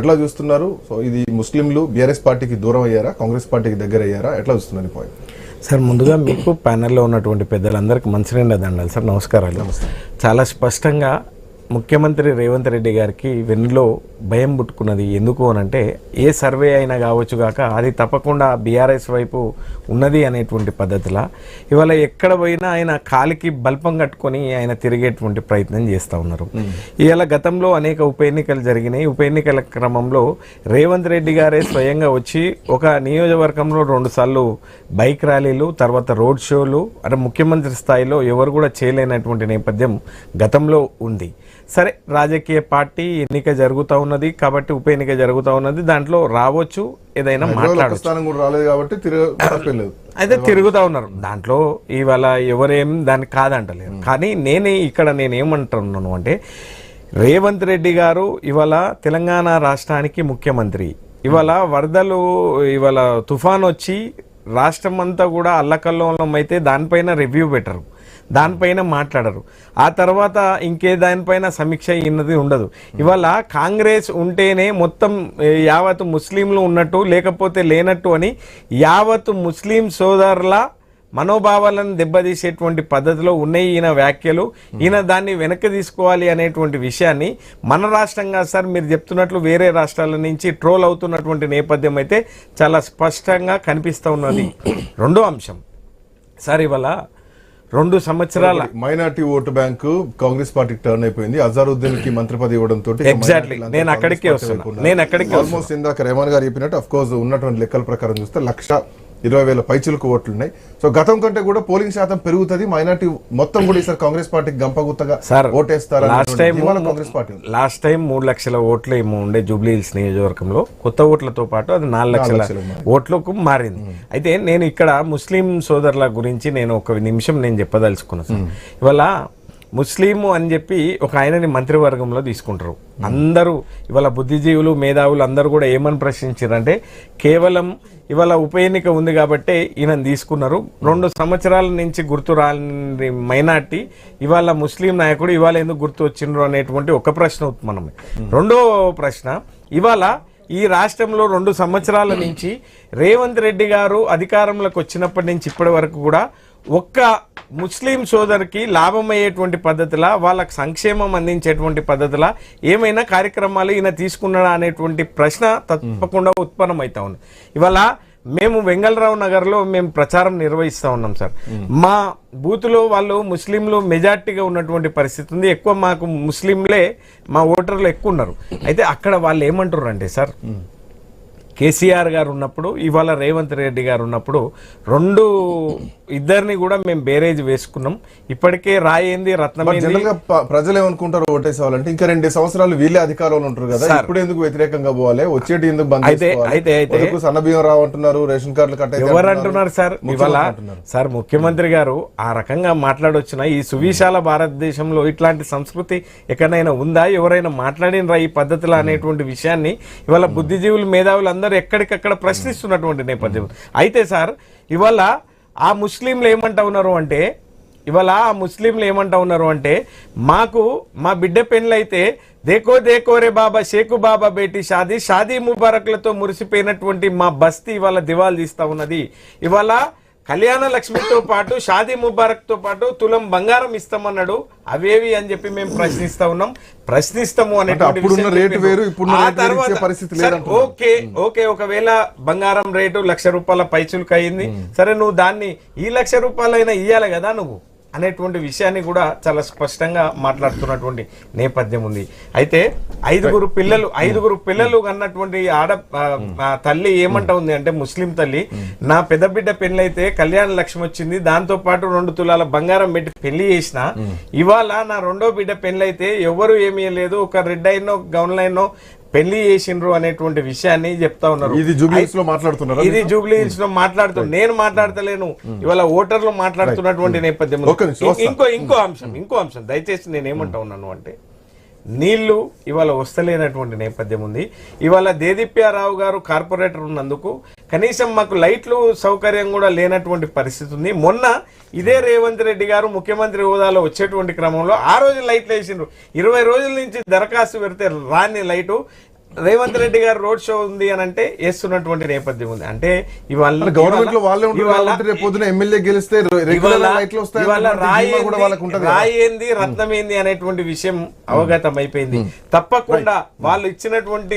ఎట్లా చూస్తున్నారు? సో ఇది ముస్లింలు బీఆర్ఎస్ పార్టీకి దూరం అయ్యారా, కాంగ్రెస్ పార్టీకి దగ్గర అయ్యారా, ఎట్లా చూస్తున్నారు ఈ పాయింట్? సార్, ముందుగా మీకు ప్యానెల్లో ఉన్నటువంటి పెద్దలందరికీ మంచి నిండా దండాలి సార్, నమస్కారాలు. చాలా స్పష్టంగా ముఖ్యమంత్రి రేవంత్ రెడ్డి గారికి వెన్నులో భయం పుట్టుకున్నది. ఎందుకు అనంటే ఏ సర్వే అయినా కావచ్చు కాక అది తప్పకుండా బీఆర్ఎస్ వైపు ఉన్నది అనేటువంటి పద్ధతిలో ఇవాళ ఎక్కడ పోయినా ఆయన కాలికి బల్పం కట్టుకొని ఆయన తిరిగేటువంటి ప్రయత్నం చేస్తూ ఉన్నారు. ఇవాళ గతంలో అనేక ఉప ఎన్నికలు జరిగినాయి. ఉప ఎన్నికల క్రమంలో రేవంత్ రెడ్డి గారే స్వయంగా వచ్చి ఒక నియోజకవర్గంలో 2 సార్లు బైక్ ర్యాలీలు, తర్వాత రోడ్ షోలు అంటే ముఖ్యమంత్రి స్థాయిలో ఎవరు కూడా చేయలేనటువంటి నేపథ్యం గతంలో ఉంది. సరే, రాజకీయ పార్టీ ఎన్నిక జరుగుతూ ఉన్నది కాబట్టి ఉప ఎన్నిక జరుగుతూ ఉన్నది, దాంట్లో రావచ్చు, ఏదైనా మాట్లాడవచ్చు. అయితే తిరుగుతూ ఉన్నారు, దాంట్లో ఇవాళ ఎవరేం దాన్ని కాదంటలేరు. కానీ నేనేమంటున్నాను అంటే రేవంత్ రెడ్డి గారు ఇవాళ తెలంగాణ రాష్ట్రానికి ముఖ్యమంత్రి. ఇవాళ వరదలు, ఇవాళ తుఫాన్ వచ్చి రాష్ట్రం అంతా కూడా అల్లకల్లోలం అయితే దానిపైన రివ్యూ పెట్టరు, దానిపైన మాట్లాడరు. ఆ తర్వాత ఇంకే దానిపైన సమీక్ష ఇన్నది ఉండదు. ఇవాళ కాంగ్రెస్ ఉంటేనే మొత్తం యావత్ ముస్లింలు ఉన్నట్టు లేకపోతే లేనట్టు అని యావత్ ముస్లిం సోదరుల మనోభావాలను దెబ్బతీసేటువంటి పద్ధతిలో ఉన్నాయి ఈయన వ్యాఖ్యలు. ఈయన దాన్ని వెనక్కి తీసుకోవాలి అనేటువంటి విషయాన్ని మన రాష్ట్రంగా సార్ మీరు చెప్తున్నట్లు వేరే రాష్ట్రాల నుంచి ట్రోల్ అవుతున్నటువంటి నేపథ్యం అయితే చాలా స్పష్టంగా కనిపిస్తూ ఉన్నది. రెండో అంశం సార్, ఇవాళ 2 సంవత్సరాల మైనార్టీ ఓటు బ్యాంకు కాంగ్రెస్ పార్టీకి టర్న్ అయిపోయింది. అజారుద్దీన్ కి మంత్రి పదవి ఇవ్వడంతో ఎగ్జాక్ట్లీ నేను అక్కడికి వస్తున్నా. ఆల్మోస్ట్ ఇందాక రెహమాన్ గారు చెప్పినట్టు అఫ్ కోర్స్ ఉన్నటువంటి లెక్కల ప్రకారం చూస్తే 1,20,000 పైచులకు ఓట్లు ఉన్నాయి. సో గతం కంటే కూడా పోలింగ్ శాతం పెరుగుతుంది. మైనార్టీ మొత్తం కూడా ఈసారి కాంగ్రెస్ పార్టీకి గంపగుత్తగా ఓటేస్తారు. లాస్ట్ టైం 3 లక్షల ఓట్లు ఏమో ఉండే జూబ్లీ హిల్స్ నియోజకవర్గంలో, కొత్త ఓట్లతో పాటు అది 4 లక్షల ఓట్లకు మారింది. అయితే నేను ఇక్కడ ముస్లిం సోదరుల గురించి నేను ఒక నిమిషం చెప్పదలుచుకున్నాను సార్. ఇవాళ ముస్లిము అని చెప్పి ఒక ఆయనని మంత్రివర్గంలో తీసుకుంటారు. అందరూ ఇవాళ బుద్ధిజీవులు, మేధావులు అందరూ కూడా ఏమని ప్రశ్నించారంటే కేవలం ఇవాళ ఉప ఎన్నిక ఉంది కాబట్టి ఈయన తీసుకున్నారు. 2 సంవత్సరాల నుంచి గుర్తు రాని మైనార్టీ ఇవాళ ముస్లిం నాయకుడు ఇవాళ ఎందుకు గుర్తు వచ్చిండ్రు అనేటువంటి ఒక ప్రశ్న ఉత్పన్నమే. రెండో ప్రశ్న, ఇవాళ ఈ రాష్ట్రంలో 2 సంవత్సరాల నుంచి రేవంత్ రెడ్డి గారు అధికారంలోకి వచ్చినప్పటి నుంచి ఇప్పటి వరకు కూడా ఒక్క ముస్లిం సోదరికి లాభమయ్యేటువంటి పద్ధతిలా, వాళ్ళకు సంక్షేమం అందించేటువంటి పద్ధతిలా ఏమైనా కార్యక్రమాలు ఈయన తీసుకున్నాడా అనేటువంటి ప్రశ్న తప్పకుండా ఉత్పన్నమవుతా ఉంది. ఇవాళ మేము వెంగళరావు నగర్లో మేము ప్రచారం నిర్వహిస్తూ ఉన్నాం సార్. మా బూత్లో వాళ్ళు ముస్లింలు మెజార్టీగా ఉన్నటువంటి పరిస్థితి ఉంది. ఎక్కువ మాకు ముస్లింలే మా ఓటర్లు ఎక్కువ ఉన్నారు. అయితే అక్కడ వాళ్ళు ఏమంటారు అంటే సార్, కేసీఆర్ గారు ఉన్నప్పుడు ఇవాళ రేవంత్ రెడ్డి గారు ఉన్నప్పుడు ఇద్దరిని కూడా మేము బేరేజ్ వేసుకున్నాం. ఇప్పటికే రాయింది రత్నమైంది. ప్రజలు ఏమనుకుంటారు ఓటేసేవాళ్ళంటే ఇంకా 2 సంవత్సరాలు వీళ్ళే అధికారంలో ఉంటారు కదా, ఇప్పుడు ఎందుకు వ్యతిరేకంగా పోవాలి, వచ్చేటి ఎందుకు బంద్ అయితే సన్న బియ్యం రావంటున్నారు, రేషన్ కార్డులు కట్ట ఎవరు అంటున్నారు సార్? ఇవాళ సార్ ముఖ్యమంత్రి గారు ఆ రకంగా మాట్లాడొచ్చిన ఈ సువిశాల భారతదేశంలో ఇట్లాంటి సంస్కృతి ఎక్కడైనా ఉందా, ఎవరైనా మాట్లాడినరా ఈ పద్ధతిలో అనేటువంటి విషయాన్ని ఇవాళ బుద్ధిజీవులు, మేధావులు అందరూ ఎక్కడికక్కడ ప్రశ్నిస్తున్నటువంటి నేపథ్యం. అయితే సార్ ఇవాళ ఆ ముస్లింలు ఏమంటా ఉన్నారు అంటే మాకు మా బిడ్డ పెళ్ళైతే దేకో దేకోరే బాబా షేకు బాబా బేటీ షాదీ ముబారక్లతో మురిసిపోయినటువంటి మా బస్తీ ఇవాళ దివాలు తీస్తా ఉన్నది. ఇవాళ కళ్యాణ లక్ష్మితో పాటు షాదీ ముబారక్ తో పాటు తులం బంగారం ఇస్తామన్నాడు, అవేవి అని చెప్పి మేము ప్రశ్నిస్తాము అనేటువంటి ఓకే ఒకవేళ బంగారం రేటు ₹1,00,000 పైచులకు అయింది, సరే నువ్వు దాన్ని ఈ ₹1,00,000 ఇయ్యాలి కదా నువ్వు అనేటువంటి విషయాన్ని కూడా చాలా స్పష్టంగా మాట్లాడుతున్నటువంటి నేపథ్యం ఉంది. అయితే 5 పిల్లలు అన్నటువంటి తల్లి ఏమంటా ఉంది అంటే, ముస్లిం తల్లి, నా పెద్ద బిడ్డ పెళ్ళైతే కళ్యాణ లక్ష్మి వచ్చింది, దాంతో పాటు 2 తులాల బంగారం పెట్టి పెళ్లి చేసిన, ఇవాళ నా 2వ బిడ్డ పెళ్ళైతే ఎవరు ఏమీ లేదు, ఒక రెడ్ అయినో గౌన్ లైనో పెళ్లి చేసిండ్రు అనేటువంటి విషయాన్ని చెప్తా ఉన్నారు. ఇది జూబ్లీ హిల్స్ లో మాట్లాడుతున్నారు, నేను మాట్లాడతలేను, ఇవాళ ఓటర్లు మాట్లాడుతున్నటువంటి నేపథ్యం. ఇంకో అంశం దయచేసి నేను ఏమంటా ఉన్నాను అంటే, నీళ్లు ఇవాళ వస్తలేనటువంటి నేపథ్యం ఉంది. ఇవాళ దేదీప్యారావు గారు కార్పొరేటర్ ఉన్నందుకు కనీసం మాకు లైట్లు సౌకర్యం కూడా లేనటువంటి పరిస్థితి ఉంది. మొన్న ఇదే రేవంత్ రెడ్డి గారు ముఖ్యమంత్రి హోదాలో వచ్చేటువంటి క్రమంలో ఆ రోజు లైట్లు వేసిండ్రు. 20 రోజుల నుంచి దరఖాస్తు పెడితే రాని లైటు రేవంత్ రెడ్డి గారు రోడ్ షో ఉంది అని అంటే వేస్తున్నటువంటి నేపథ్యం ఉంది. అంటే ఇవాళ గవర్నమెంట్ లో వాళ్ళే ఉంటారు కాబట్టి రేపు పొద్దున ఎమ్మెల్యే గెలిస్తే రెగ్యులర్ లైట్లు వస్తాయి, రాయి ఏంది రత్నం ఏంది అనేటువంటి విషయం అవగతం అయిపోయింది. తప్పకుండా వాళ్ళు ఇచ్చినటువంటి